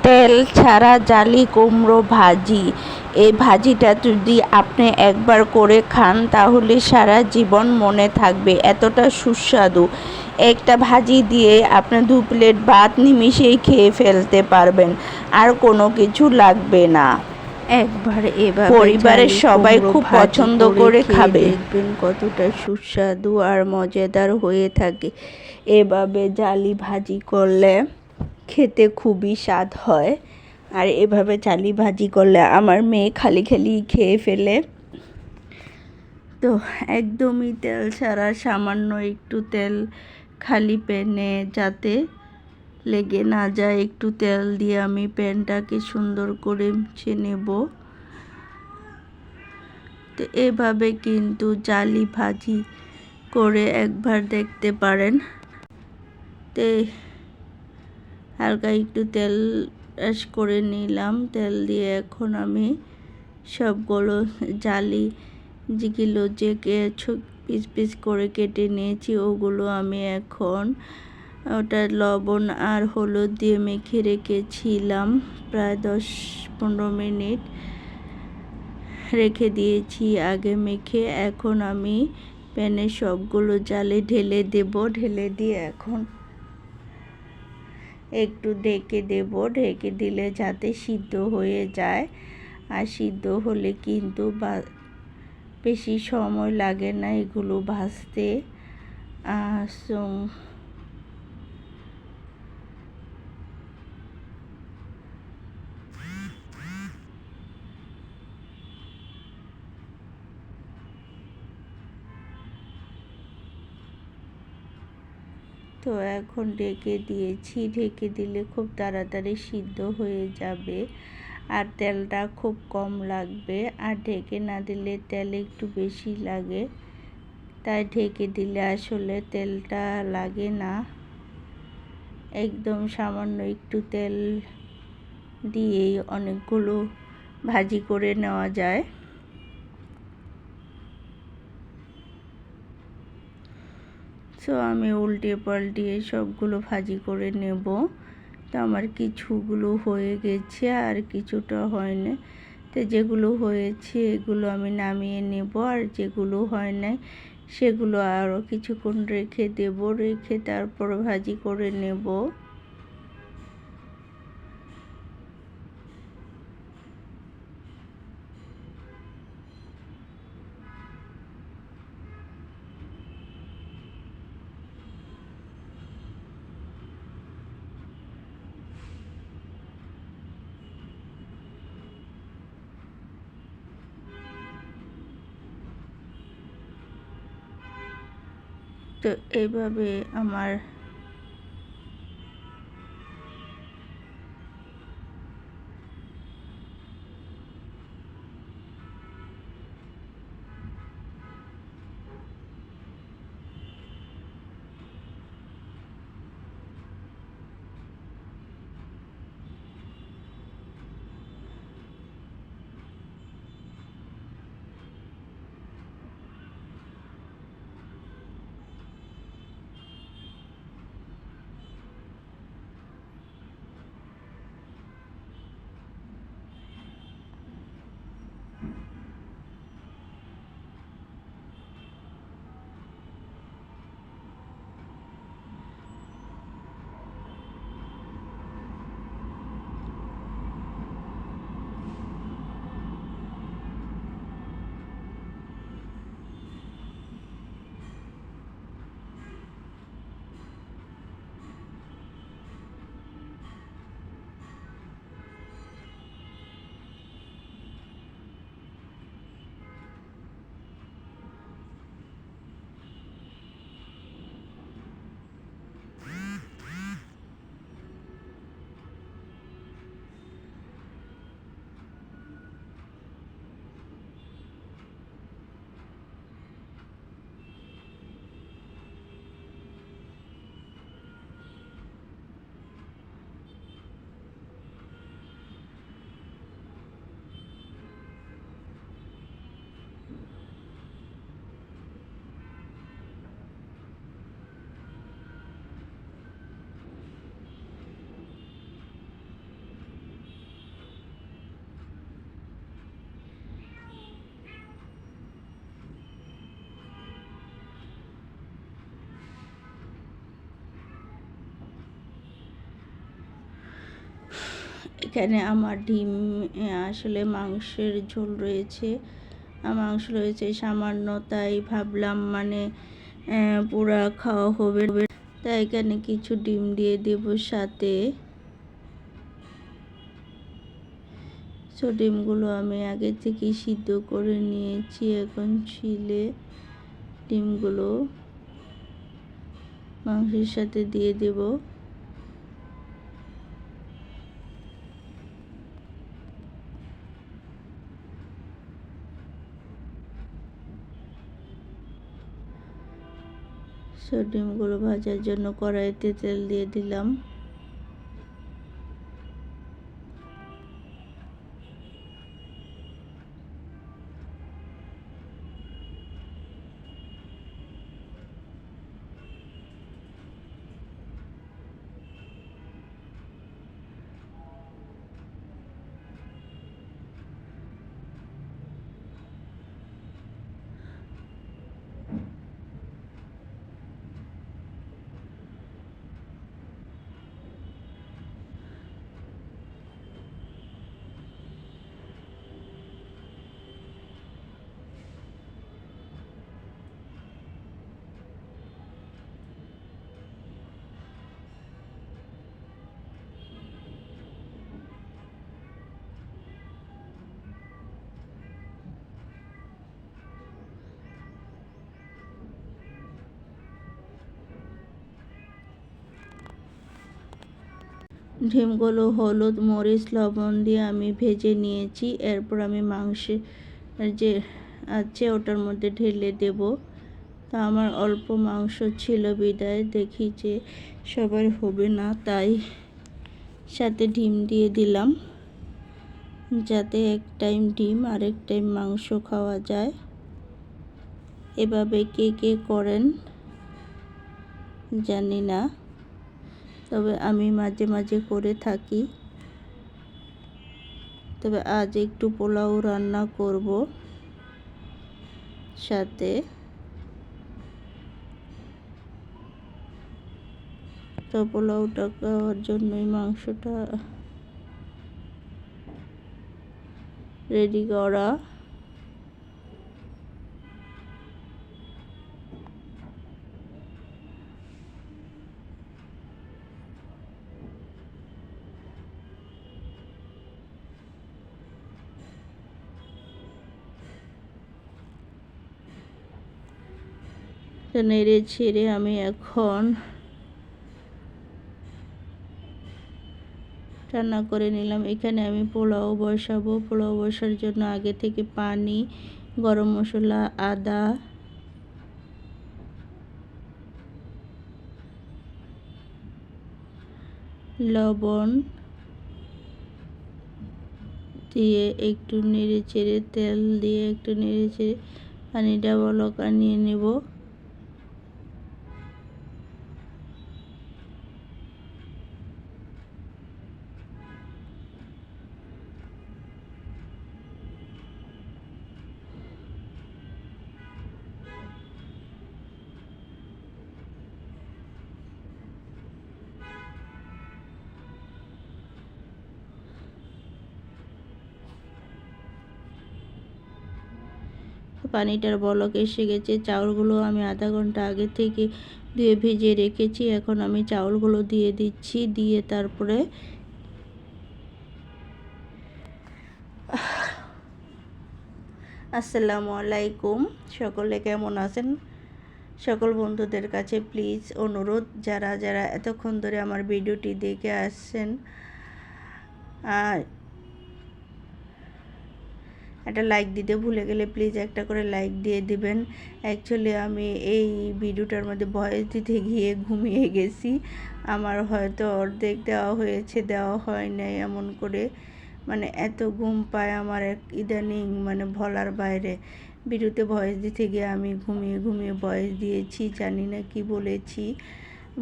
তেল ছাড়া জালি কুমড়ো ভাজি। এই ভাজিটা যদি আপনি একবার করে খান তাহলে সারা জীবন মনে থাকবে, এতটা সুস্বাদু। একটা ভাজি দিয়ে আপনি 2 প্লেট ভাত নিমিষেই খেয়ে ফেলতে পারবেন, আর কোনো কিছু লাগবে না। একবার এভাবে পরিবারের সবাই খুব পছন্দ করে খাবে, দেখবেন কতটা সুস্বাদু আর মজাদার হয়ে থাকে। এভাবে জালি ভাজি করলে খেতে খুবই স্বাদ হয়। আর এভাবে জালি ভাজি করলে আমার মেয়ে খালি খালি খেয়ে ফেলে। তো একদমই তেল ছাড়া সামান্য একটু তেল খালি প্যানে যাতে লেগে না যায়, একটু তেল দিয়ে আমি প্যানটাকে সুন্দর করে মুছে নেব। তো এভাবে কিন্তু জালি ভাজি করে একবার দেখতে পারেন। তো হালকা একটু তেল ব্রাশ করে নিলাম, তেল দিয়ে এখন আমি সবগুলো জালি যেগুলো যে পিস পিস করে কেটে নিয়েছি ওগুলো আমি এখন ওটা লবণ আর হলুদ দিয়ে মেখে রেখেছিলাম, প্রায় 10-15 মিনিট রেখে দিয়েছি আগে মেখে। এখন আমি প্যানে সবগুলো জালি ঢেলে দেব, ঢেলে দিয়ে এখন একটু ঢেকে দেব, ঢেকে দিলে যাতে সিদ্ধ হয়ে যায়। আর সিদ্ধ হলে কিন্তু বেশি সময় লাগে না এগুলো ভাজতে। তো এখন ঢেকে দিয়েছি, ঢেকে দিলে খুব তাড়াতাড়ি সিদ্ধ হয়ে যাবে আর তেলটা খুব কম লাগবে। আর ঢেকে না দিলে তেল একটু বেশি লাগে, তাই ঢেকে দিলে আসলে তেলটা লাগে না। একদম সামান্য একটু তেল দিয়েই অনেকগুলো ভাজি করে নেওয়া যায়। তো আমি উল্টে পাল্টিয়ে সবগুলো ভাজি করে নেব। তো আমার কিছুগুলো হয়ে গেছে আর কিছুটা হয়নি। তো যেগুলো হয়েছে এগুলো আমি নামিয়ে নেব, আর যেগুলো হয় নাই সেগুলো আরও কিছুক্ষণ রেখে দেব, রেখে তারপর ভাজি করে নেব। তো এইভাবে আমার এখানে আমার ডিম আসলে মাংসের ঝোল রয়েছে, মাংস রয়েছে সামান্য, তাই ভাবলাম মানে পুরা খাওয়া হবে, তাই এখানে কিছু ডিম দিয়ে দেব সাথে। সো ডিমগুলো আমি আগে থেকে সিদ্ধ করে নিয়েছি, এখন ছিলে ডিমগুলো মাংসের সাথে দিয়ে দেব। সো ডিমগুলো ভাজার জন্য কড়াইতে তেল দিয়ে দিলাম। ডিমগুলো হলুদ মরিচ লবণ দিয়ে আমি ভেজে নিয়েছি। এরপর আমি মাংসের যে আছে ওটার মধ্যে ঢেলে দেব। তা আমার অল্প মাংস ছিল বিদায় দেখি যে সবার হবে না, তাই সাথে ডিম দিয়ে দিলাম, যাতে এক টাইম ডিম আর এক টাইম মাংস খাওয়া যায়। এভাবে কে কে করেন জানি না, তবে আমি মাঝে মাঝে করে থাকি। তবে আজ একটু পোলাও রান্না করব সাথে। তো পোলাওটা খাওয়ার জন্যই মাংসটা রেডি করা। নেড়ে ছেড়ে আমি এখন রান্না করে নিলাম। এখানে আমি পোলাও বসাবো। পোলাও বসার জন্য আগে থেকে পানি, গরম মশলা, আদা, লবণ দিয়ে একটু নেড়ে চেড়ে, তেল দিয়ে একটু নেড়ে চেড়ে পানিটা বলক আনিয়ে নেব। পানিটার বলক এসে গেছে। চাউলগুলো আমি আধা ঘন্টা আগে থেকে ধুয়ে ভিজিয়ে রেখেছি। এখন আমি চাউলগুলো দিয়ে দিচ্ছি, দিয়ে তারপরে আসসালামু আলাইকুম, সকলে কেমন আছেন? সকল বন্ধুদের কাছে প্লিজ অনুরোধ, যারা যারা এতক্ষণ ধরে আমার ভিডিওটি দেখে আসছেন, একটা লাইক দিতে ভুলে গেলে প্লিজ একটা করে লাইক দিয়ে দিবেন। অ্যাকচুয়ালি আমি এই ভিডিওটার মধ্যে ভয়েস দিতে গিয়ে ঘুমিয়ে গেছি। আমার হয়তো অর্ধেক দেওয়া হয়েছে, দেওয়া হয় নাই, এমন করে মানে এত ঘুম পায় আমার ইদানিং, মানে বলার বাইরে। ভিডিওতে ভয়েস দিতে গিয়ে আমি ঘুমিয়ে ঘুমিয়ে ভয়েস দিয়েছি, জানি না কি বলেছি।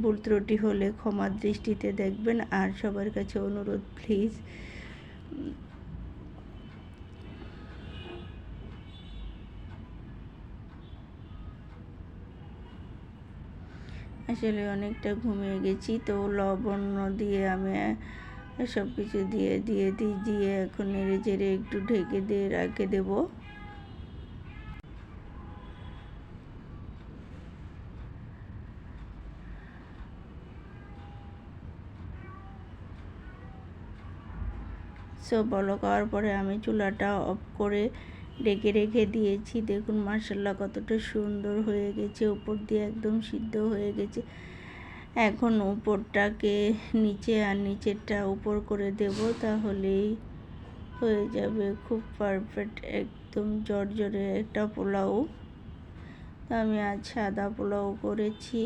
ভুল ত্রুটি হলে ক্ষমার দৃষ্টিতে দেখবেন। আর সবার কাছে অনুরোধ প্লিজ আসলে অনেকটা ঘুমিয়ে গেছি, তো লবণ দিয়ে আমি সব কিছু দিয়ে দিয়ে এখন নেড়ে চেড়ে একটু ঢেকে দিয়ে রেখে দেবো। সব বলক হওয়ার পরে আমি চুলাটা অফ করে ঢেকে রেখে দিয়েছি। দেখুন মাশাআল্লাহ কতটা সুন্দর হয়ে গেছে, উপর দিয়ে একদম সিদ্ধ হয়ে গেছে। এখন উপরটাকে নিচে আর নিচেরটা উপর করে দেব, তাহলেই হয়ে যাবে খুব পারফেক্ট একদম জর্জরে একটা পোলাও। তো আমি আজ সাদা পোলাও করেছি।